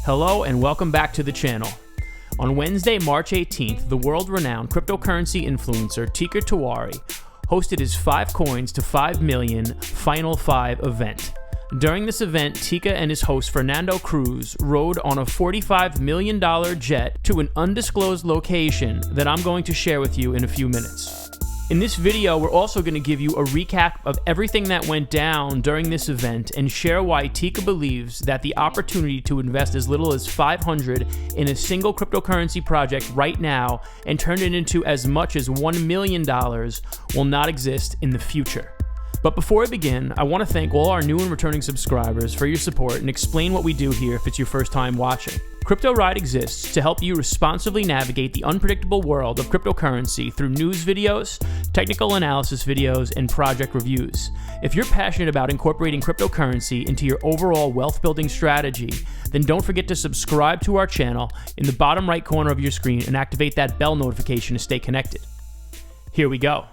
Hello and welcome back to the channel. On Wednesday, March 18th, the world-renowned cryptocurrency influencer Teeka Tiwari hosted his 5 coins to 5 million Final 5 event. During this event, Teeka and his host Fernando Cruz rode on a $45 million jet to an undisclosed location that I'm going to share with you in a few minutes. In this video, we're also going to give you a recap of everything that went down during this event and share why Teeka believes that the opportunity to invest as little as $500 in a single cryptocurrency project right now and turn it into as much as $1 million will not exist in the future. But before I begin, I want to thank all our new and returning subscribers for your support and explain what we do here if it's your first time watching. Crypto Ride exists to help you responsibly navigate the unpredictable world of cryptocurrency through news videos, technical analysis videos, and project reviews. If you're passionate about incorporating cryptocurrency into your overall wealth building strategy, then don't forget to subscribe to our channel in the bottom right corner of your screen and activate that bell notification to stay connected. Here we go.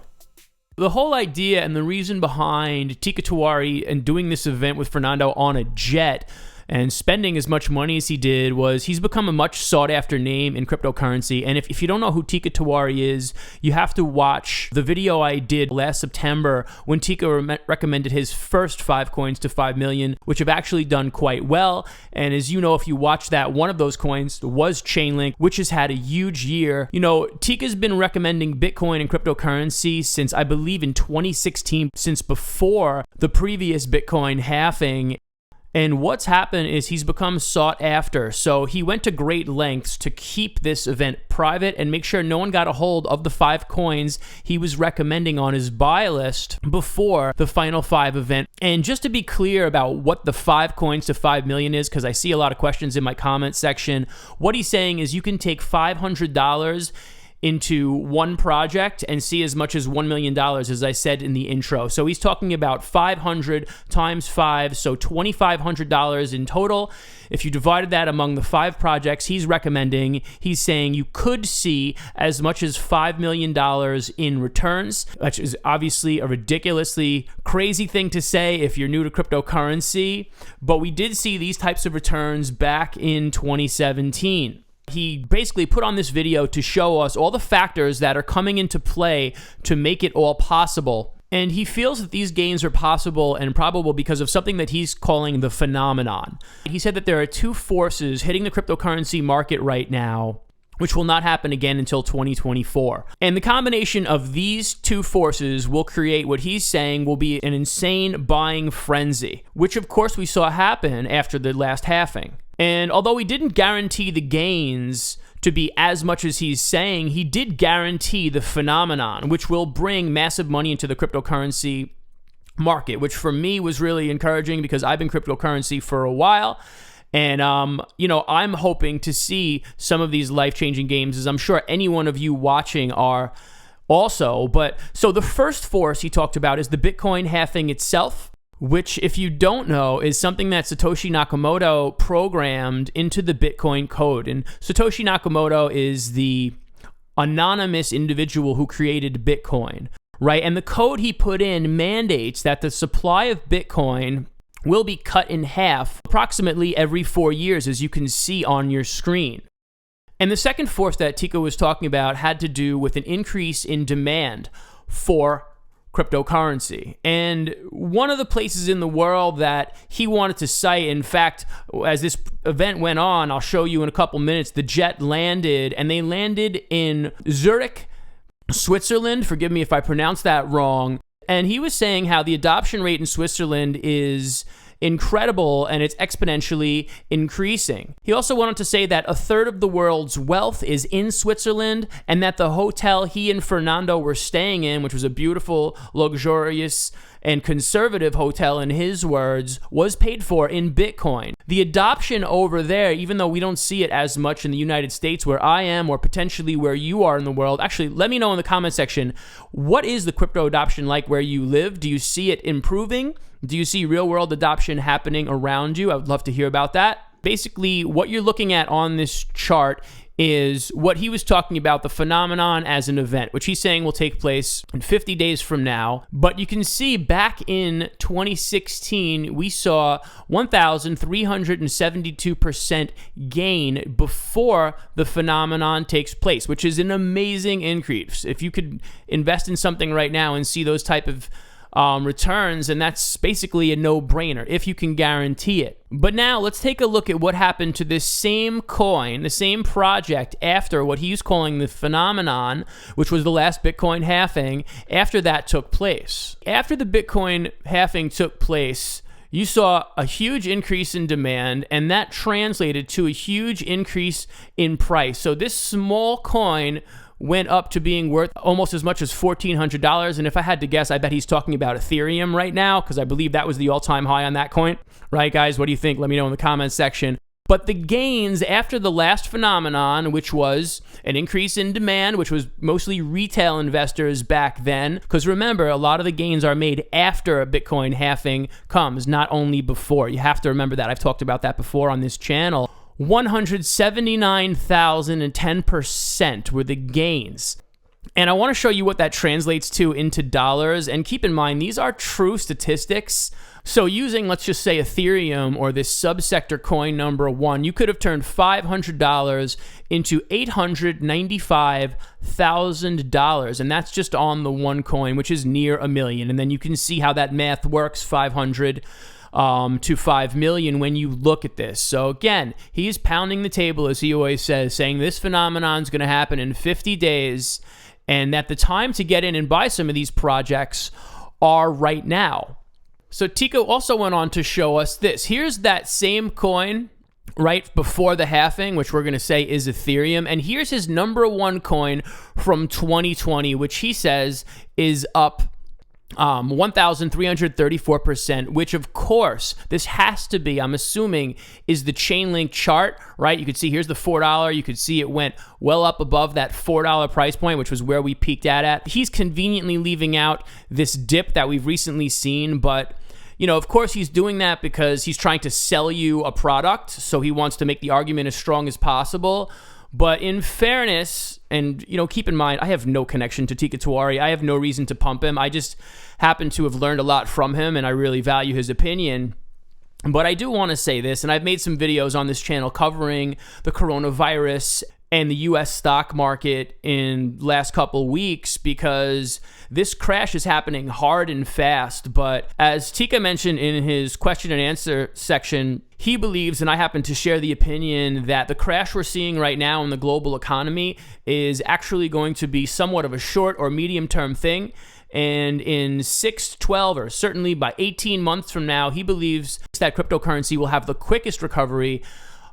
The whole idea and the reason behind Teeka Tiwari and doing this event with Fernando on a jet and spending as much money as he did was he's become a much sought-after name in cryptocurrency. And if you don't know who Teeka Tiwari is, you have to watch the video I did last September when Teeka recommended his first 5 coins to 5 million, which have actually done quite well. And as you know, if you watch that, one of those coins was Chainlink, which has had a huge year. You know, Teeka's been recommending Bitcoin and cryptocurrency since, I believe, in 2016, since before the previous Bitcoin halving. And what's happened is he's become sought after. So he went to great lengths to keep this event private and make sure no one got a hold of the 5 coins he was recommending on his buy list before the Final 5 event. And just to be clear about what the 5 coins to 5 million is, because I see a lot of questions in my comment section, what he's saying is you can take $500 into one project and see as much as $1 million, as I said in the intro. So he's talking about 500 times 5, so $2,500 in total. If you divided that among the 5 projects he's recommending, he's saying you could see as much as $5 million in returns, which is obviously a ridiculously crazy thing to say if you're new to cryptocurrency, but we did see these types of returns back in 2017. He basically put on this video to show us all the factors that are coming into play to make it all possible. And he feels that these gains are possible and probable because of something that he's calling the phenomenon. He said that there are 2 forces hitting the cryptocurrency market right now, which will not happen again until 2024. And the combination of these 2 forces will create what he's saying will be an insane buying frenzy, which of course we saw happen after the last halving. And although he didn't guarantee the gains to be as much as he's saying, he did guarantee the phenomenon, which will bring massive money into the cryptocurrency market, which for me was really encouraging because I've been cryptocurrency for a while. And, I'm hoping to see some of these life-changing games, as I'm sure any one of you watching are also. But so the first force he talked about is the Bitcoin halving itself, which, if you don't know, is something that Satoshi Nakamoto programmed into the Bitcoin code. And Satoshi Nakamoto is the anonymous individual who created Bitcoin, right? And the code he put in mandates that the supply of Bitcoin will be cut in half approximately every 4 years, as you can see on your screen. And the second force that Teeka was talking about had to do with an increase in demand for cryptocurrency. And one of the places in the world that he wanted to cite, in fact, as this event went on, I'll show you in a couple minutes, the jet landed, and they landed in Zurich, Switzerland. Forgive me if I pronounced that wrong. And he was saying how the adoption rate in Switzerland is incredible and it's exponentially increasing. He also wanted to say that 1/3 of the world's wealth is in Switzerland and that the hotel he and Fernando were staying in, which was a beautiful, luxurious, and conservative hotel in his words, was paid for in Bitcoin. The adoption over there, even though we don't see it as much in the United States where I am or potentially where you are in the world, actually, let me know in the comment section, what is the crypto adoption like where you live? Do you see it improving? Do you see real world adoption happening around you? I would love to hear about that. Basically, what you're looking at on this chart is what he was talking about, the phenomenon as an event, which he's saying will take place in 50 days from now. But you can see back in 2016, we saw 1,372% gain before the phenomenon takes place, which is an amazing increase. If you could invest in something right now and see those type of returns, and that's basically a no-brainer if you can guarantee it. But now let's take a look at what happened to this same coin, the same project, after what he's calling the phenomenon, which was the last Bitcoin halving, after that took place. After the Bitcoin halving took place, you saw a huge increase in demand, and that translated to a huge increase in price. So this small coin went up to being worth almost as much as $1,400. And if I had to guess, I bet he's talking about Ethereum right now, because I believe that was the all-time high on that coin. Right, guys? What do you think? Let me know in the comments section. But the gains after the last phenomenon, which was an increase in demand, which was mostly retail investors back then, because remember, a lot of the gains are made after a Bitcoin halving comes, not only before. You have to remember that. I've talked about that before on this channel. 179,010% were the gains. And I want to show you what that translates to into dollars. And keep in mind, these are true statistics. So using, let's just say, Ethereum or this subsector coin number 1, you could have turned $500 into $895,000. And that's just on the one coin, which is near $1 million. And then you can see how that math works, 500 to 5 million when you look at this. So again, he's pounding the table, as he always says, saying this phenomenon is going to happen in 50 days, and that the time to get in and buy some of these projects are right now. So Tico also went on to show us this. Here's that same coin right before the halving, which we're going to say is Ethereum. And here's his number one coin from 2020, which he says is up 1,334%, which of course, this has to be, I'm assuming, is the Chainlink chart, right? You could see here's the $4. You could see it went well up above that $4 price point, which was where we peaked at. He's conveniently leaving out this dip that we've recently seen, but you know, of course, he's doing that because he's trying to sell you a product, so he wants to make the argument as strong as possible. But in fairness, and you know, keep in mind, I have no connection to Teeka Tiwari. I have no reason to pump him. I just happen to have learned a lot from him, and I really value his opinion. But I do want to say this, and I've made some videos on this channel covering the coronavirus and the U.S. stock market in last couple weeks, because this crash is happening hard and fast. But as Tika mentioned in his question and answer section, he believes, and I happen to share the opinion, that the crash we're seeing right now in the global economy is actually going to be somewhat of a short or medium term thing. And in 6, 12, or certainly by 18 months from now, he believes that cryptocurrency will have the quickest recovery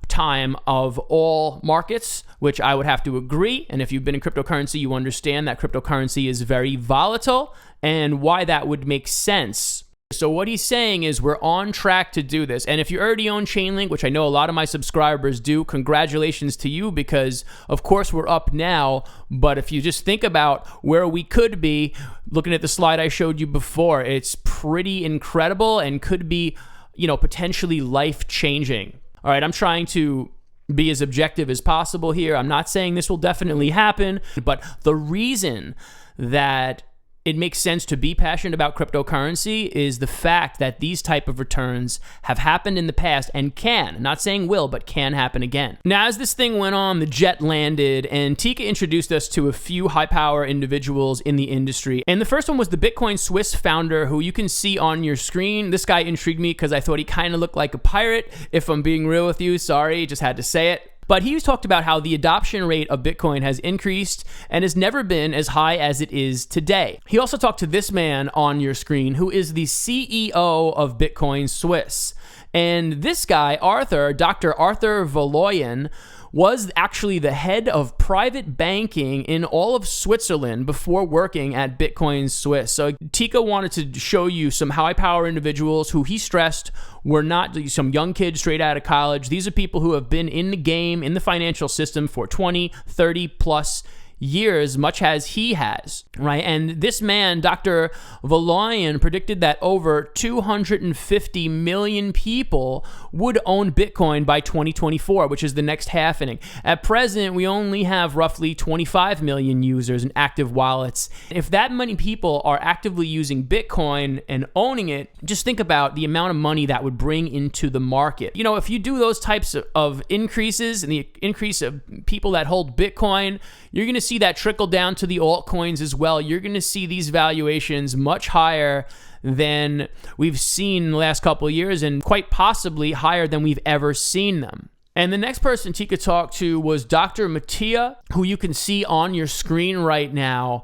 time of all markets, which I would have to agree. And if you've been in cryptocurrency, you understand that cryptocurrency is very volatile and why that would make sense. So what he's saying is we're on track to do this. And if you already own Chainlink, which I know a lot of my subscribers do, congratulations to you, because of course we're up now. But if you just think about where we could be, looking at the slide I showed you before, it's pretty incredible and could be, you know, potentially life-changing. All right, I'm trying to be as objective as possible here. I'm not saying this will definitely happen, but the reason that it makes sense to be passionate about cryptocurrency is the fact that these type of returns have happened in the past and can, not saying will, but can happen again. Now, as this thing went on, the jet landed, and Tika introduced us to a few high-power individuals in the industry. And the first one was the Bitcoin Suisse founder, who you can see on your screen. This guy intrigued me because I thought he kind of looked like a pirate. If I'm being real with you, sorry, just had to say it. But he talked about how the adoption rate of Bitcoin has increased and has never been as high as it is today. He also talked to this man on your screen, who is the CEO of Bitcoin Suisse. And this guy, Arthur, Dr. Arthur Valoyan, was actually the head of private banking in all of Switzerland before working at Bitcoin Suisse. So Tika wanted to show you some high-power individuals who he stressed were not some young kids straight out of college. These are people who have been in the game, in the financial system for 20, 30 plus years, much as he has, right? And this man, Dr. Valoyan, predicted that over 250 million people would own Bitcoin by 2024, which is the next halving. At present, we only have roughly 25 million users and active wallets. If that many people are actively using Bitcoin and owning it, just think about the amount of money that would bring into the market. You know, if you do those types of increases and the increase of people that hold Bitcoin, you're going to see that trickle down to the altcoins as well. You're going to see these valuations much higher than we've seen in the last couple of years, and quite possibly higher than we've ever seen them. And the next person Tika talked to was Dr. Mattia, who you can see on your screen right now.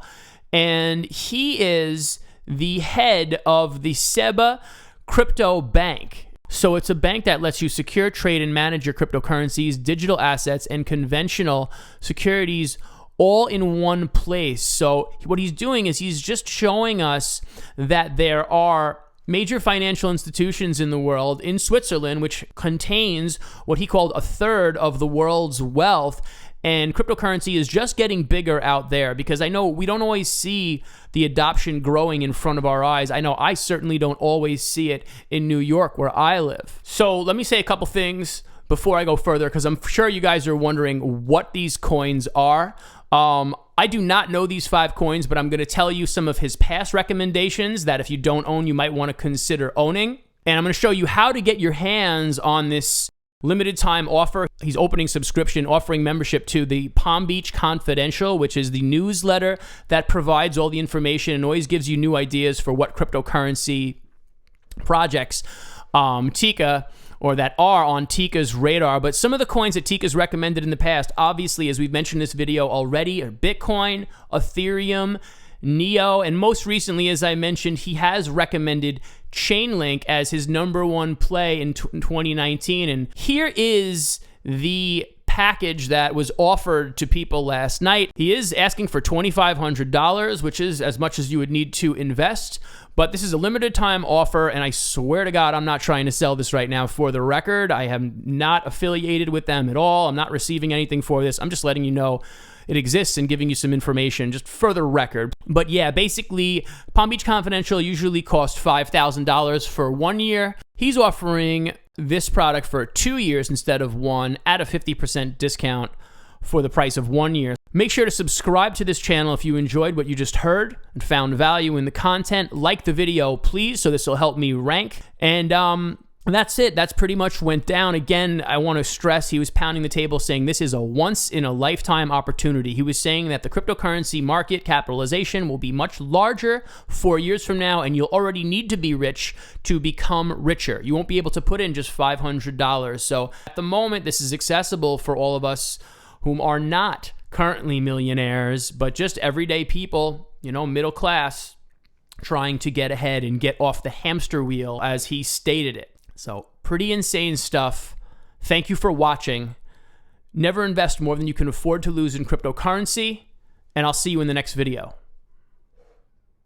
And he is the head of the Seba Crypto Bank. So it's a bank that lets you secure, trade, and manage your cryptocurrencies, digital assets, and conventional securities all in one place. So what he's doing is he's just showing us that there are major financial institutions in the world, in Switzerland, which contains what he called a third of the world's wealth. And cryptocurrency is just getting bigger out there, because I know we don't always see the adoption growing in front of our eyes. I know I certainly don't always see it in New York, where I live. So let me say a couple things before I go further, because I'm sure you guys are wondering what these coins are. I do not know these 5 coins, but I'm going to tell you some of his past recommendations that if you don't own, you might want to consider owning. And I'm going to show you how to get your hands on this limited time offer. He's opening subscription, offering membership to the Palm Beach Confidential, which is the newsletter that provides all the information and always gives you new ideas for what cryptocurrency projects Tika, or that are on Tika's radar. But some of the coins that Tika's recommended in the past, obviously, as we've mentioned in this video already, are Bitcoin, Ethereum, Neo, and most recently, as I mentioned, he has recommended Chainlink as his #1 play in 2019. And here is the package that was offered to people last night. He is asking for $2,500, which is as much as you would need to invest. But this is a limited time offer, and I swear to God, I'm not trying to sell this right now. For the record, I am not affiliated with them at all. I'm not receiving anything for this. I'm just letting you know it exists and giving you some information, just for the record. But yeah, basically, Palm Beach Confidential usually costs $5,000 for 1 year. He's offering this product for 2 years instead of 1 at a 50% discount for the price of 1 year. Make sure to subscribe to this channel if you enjoyed what you just heard and found value in the content. Like the video, please, so this will help me rank. And that's it. That's pretty much went down. Again, I want to stress, he was pounding the table saying this is a once-in-a-lifetime opportunity. He was saying that the cryptocurrency market capitalization will be much larger 4 years from now, and you'll already need to be rich to become richer. You won't be able to put in just $500. So at the moment, this is accessible for all of us whom are not currently millionaires, but just everyday people, you know, middle class, trying to get ahead and get off the hamster wheel, as he stated it. So pretty insane stuff. Thank you for watching. Never invest more than you can afford to lose in cryptocurrency, and I'll see you in the next video.